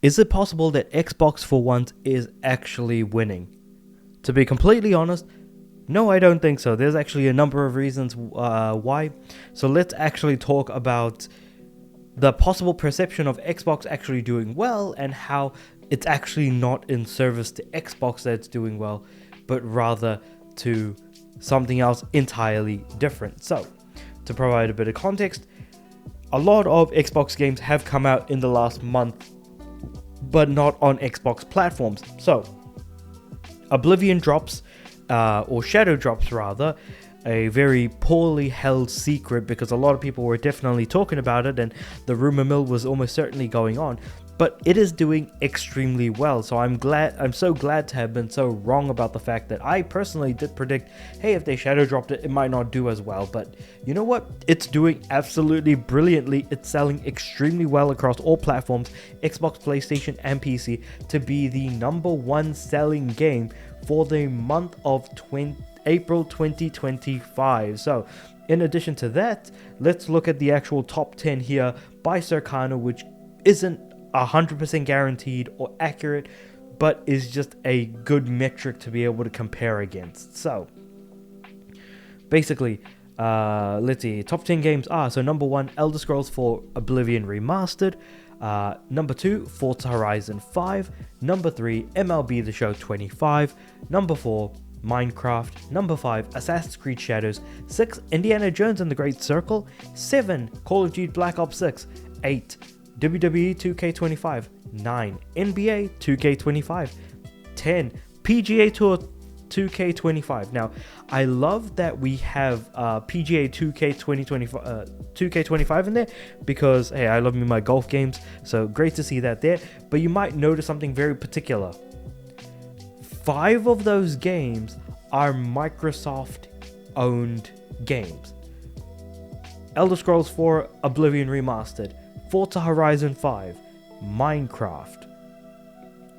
Is it possible that Xbox for once is actually winning? To be completely honest, no, I don't think so. There's actually a number of reasons why. So let's actually talk about the possible perception of Xbox actually doing well and how it's actually not in service to Xbox that it's doing well, but rather to something else entirely different. So, to provide a bit of context, a lot of Xbox games have come out in the last month, but not on Xbox platforms. So, Oblivion drops, or Shadow drops rather, a very poorly held secret because a lot of people were definitely talking about it and the rumor mill was almost certainly going on. But it is doing extremely well, so I'm so glad to have been so wrong about the fact that I personally did predict, hey, if they shadow dropped it, it might not do as well. But you know what? It's doing absolutely brilliantly. It's selling extremely well across all platforms, Xbox, PlayStation, and PC, to be the #1 selling game for the month of April 2025. So, in addition to that, let's look at the actual top 10 here by Circana, which isn't 100% guaranteed or accurate, but is just a good metric to be able to compare against. So, basically, let's see, top 10 games are, so number 1, Elder Scrolls 4 Oblivion Remastered, number 2, Forza Horizon 5, number 3, MLB The Show 25, number 4, Minecraft, number 5, Assassin's Creed Shadows, 6, Indiana Jones and the Great Circle, 7, Call of Duty Black Ops 6, 8, WWE 2K25, 9, NBA 2K25, 10, PGA Tour 2K25. Now, I love that we have PGA 2K25 in there because, hey, I love me my golf games, so great to see that there. But you might notice something very particular. 5 of those games are Microsoft-owned games. Elder Scrolls 4 Oblivion Remastered, Forza Horizon 5, Minecraft,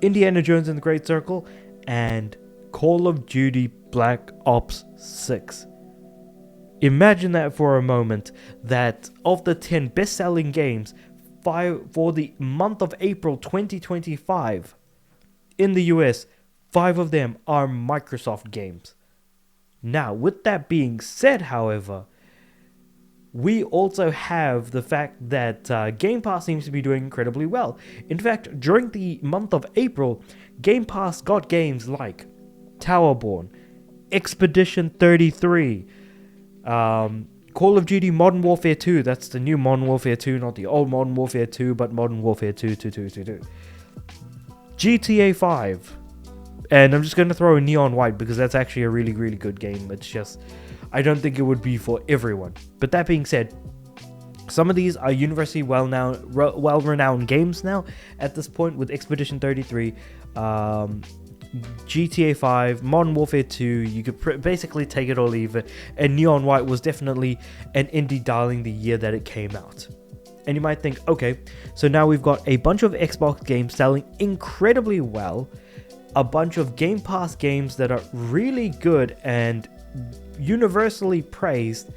Indiana Jones and the Great Circle, and Call of Duty Black Ops 6. Imagine that for a moment, that of the 10 best-selling games, 5 for the month of April 2025 in the US, 5 of them are Microsoft games. Now, with that being said, however, we also have the fact that Game Pass seems to be doing incredibly well. In fact, during the month of April, Game Pass got games like Towerborn, Expedition 33, Call of Duty Modern Warfare 2, that's the new Modern Warfare 2, not the old Modern Warfare 2, but Modern Warfare 2, GTA 5, and I'm just going to throw in Neon White because that's actually a really, really good game. It's just, I don't think it would be for everyone. But that being said, some of these are universally well-renowned games now at this point, with Expedition 33, GTA 5, Modern Warfare 2, you could basically take it or leave it, and Neon White was definitely an indie darling the year that it came out. And you might think, okay, so now we've got a bunch of Xbox games selling incredibly well, a bunch of Game Pass games that are really good and universally praised,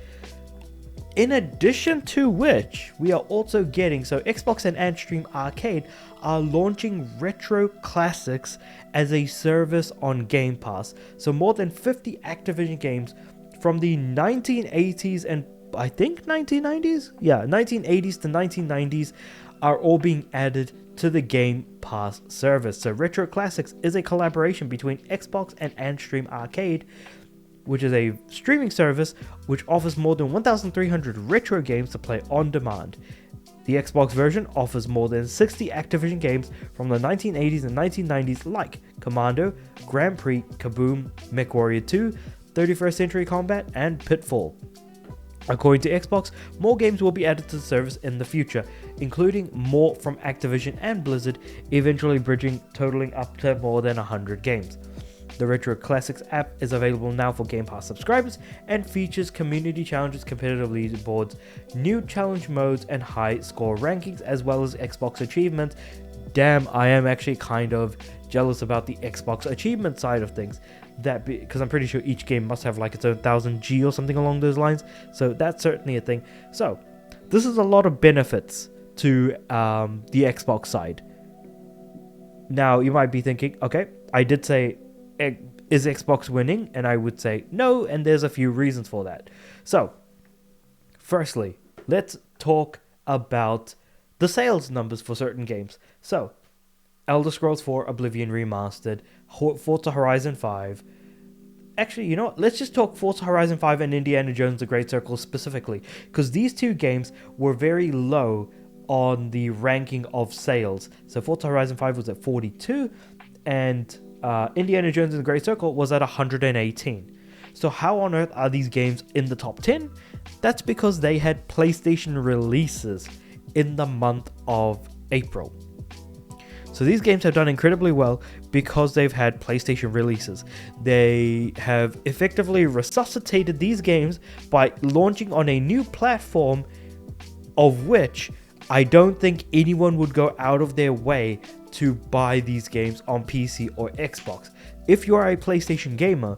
in addition to which we are also getting, so Xbox and Antstream Arcade are launching retro classics as a service on Game Pass. So more than 50 Activision games from the 1980s and I think 1990s? Yeah, 1980s to 1990s are all being added to the Game Pass service. So Retro Classics is a collaboration between Xbox and Antstream Arcade, which is a streaming service which offers more than 1,300 retro games to play on demand. The Xbox version offers more than 60 Activision games from the 1980s and 1990s like Commando, Grand Prix, Kaboom, MechWarrior 2, 31st Century Combat, and Pitfall. According to Xbox, more games will be added to the service in the future, including more from Activision and Blizzard, eventually totaling up to more than 100 games. The Retro Classics app is available now for Game Pass subscribers and features community challenges, competitive leaderboards, new challenge modes, and high score rankings, as well as Xbox achievements. Damn, I am actually kind of jealous about the Xbox achievement side of things, because I'm pretty sure each game must have like its own 1000 G or something along those lines, so that's certainly a thing. So this is a lot of benefits to the Xbox side. Now, you might be thinking, okay, I did say, is Xbox winning? And I would say no, and there's a few reasons for that. So, firstly, let's talk about the sales numbers for certain games. So, Elder Scrolls 4 Oblivion Remastered, Forza Horizon 5. Actually, you know what? Let's just talk Forza Horizon 5 and Indiana Jones The Great Circle specifically, because these two games were very low on the ranking of sales. So Forza Horizon 5 was at 42, and Indiana Jones and the Great Circle was at 118. So how on earth are these games in the top 10? That's because they had PlayStation releases in the month of April. So these games have done incredibly well because they've had PlayStation releases. They have effectively resuscitated these games by launching on a new platform, of which I don't think anyone would go out of their way to buy these games on PC or Xbox. If you are a PlayStation gamer,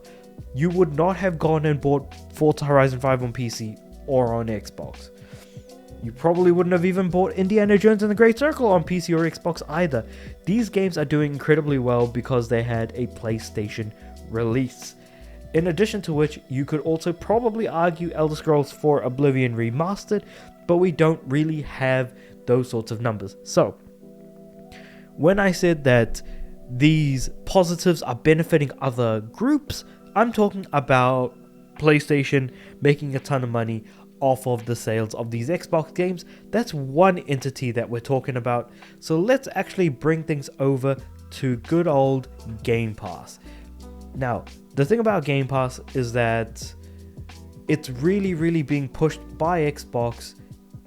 you would not have gone and bought Forza Horizon 5 on PC or on Xbox. You probably wouldn't have even bought Indiana Jones and the Great Circle on PC or Xbox either. These games are doing incredibly well because they had a PlayStation release. In addition to which, you could also probably argue Elder Scrolls 4 Oblivion Remastered, but we don't really have those sorts of numbers. So, when I said that these positives are benefiting other groups, I'm talking about PlayStation making a ton of money off of the sales of these Xbox games. That's one entity that we're talking about. So let's actually bring things over to good old Game Pass. Now, the thing about Game Pass is that it's really being pushed by Xbox,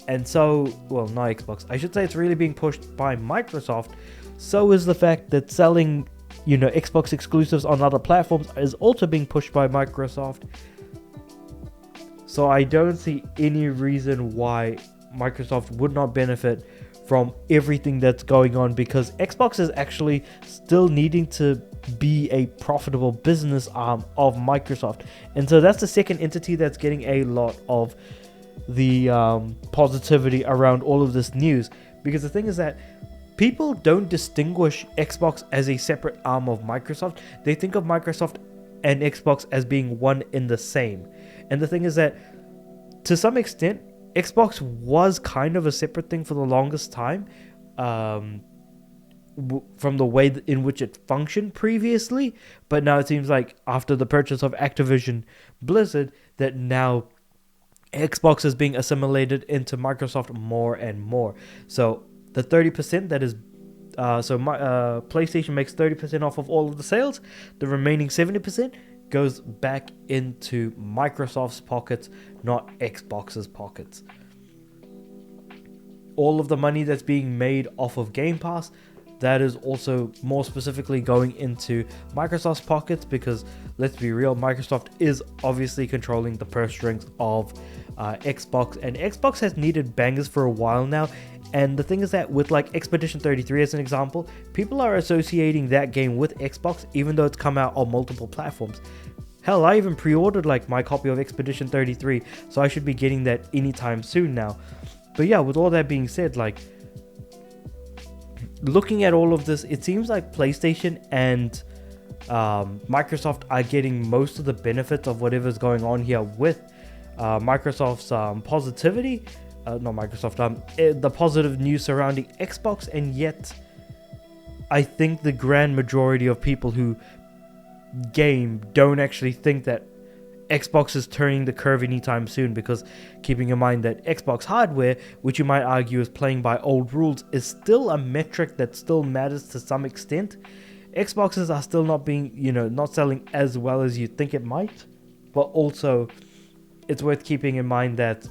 and so, well, not Xbox, I should say it's really being pushed by Microsoft. So is the fact that selling, Xbox exclusives on other platforms is also being pushed by Microsoft. So I don't see any reason why Microsoft would not benefit from everything that's going on, because Xbox is actually still needing to be a profitable business arm of Microsoft. And so that's the second entity that's getting a lot of the positivity around all of this news. Because the thing is that people don't distinguish Xbox as a separate arm of Microsoft. They think of Microsoft and Xbox as being one in the same. And the thing is that, to some extent, Xbox was kind of a separate thing for the longest time, from the way in which it functioned previously. But now it seems like after the purchase of Activision Blizzard, that now Xbox is being assimilated into Microsoft more and more. So the 30% that is PlayStation makes 30% off of all of the sales. The remaining 70% goes back into Microsoft's pockets, not Xbox's pockets. All of the money that's being made off of Game Pass, that is also more specifically going into Microsoft's pockets, because let's be real, Microsoft is obviously controlling the purse strings of Xbox, and Xbox has needed bangers for a while now. And the thing is that with like Expedition 33 as an example, people are associating that game with Xbox even though it's come out on multiple platforms. Hell, I even pre-ordered like my copy of Expedition 33, so I should be getting that anytime soon now. But yeah, with all that being said, like, looking at all of this, it seems like PlayStation and Microsoft are getting most of the benefits of whatever's going on here with Microsoft's positivity. Not Microsoft, the positive news surrounding Xbox, and yet I think the grand majority of people who game don't actually think that Xbox is turning the curve anytime soon, because keeping in mind that Xbox hardware, which you might argue is playing by old rules, is still a metric that still matters to some extent. Xboxes are still not being, not selling as well as you think it might, but also it's worth keeping in mind that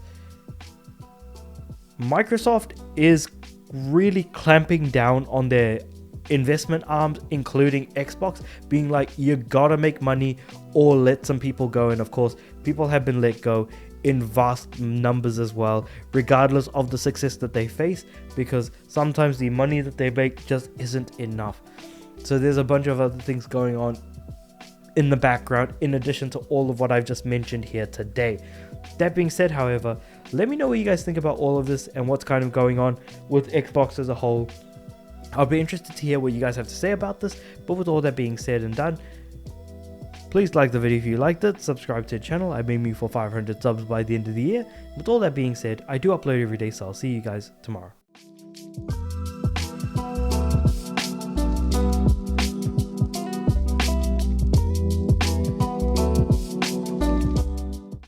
Microsoft is really clamping down on their investment arms, including Xbox, being like, you gotta make money or let some people go. And of course, people have been let go in vast numbers as well, regardless of the success that they face, because sometimes the money that they make just isn't enough. So there's a bunch of other things going on in the background, in addition to all of what I've just mentioned here today. That being said, however, let me know what you guys think about all of this and what's kind of going on with Xbox as a whole. I'll be interested to hear what you guys have to say about this, but with all that being said and done, please like the video if you liked it, subscribe to the channel. I'm aiming for 500 subs by the end of the year. With all that being said, I do upload every day, so I'll see you guys tomorrow.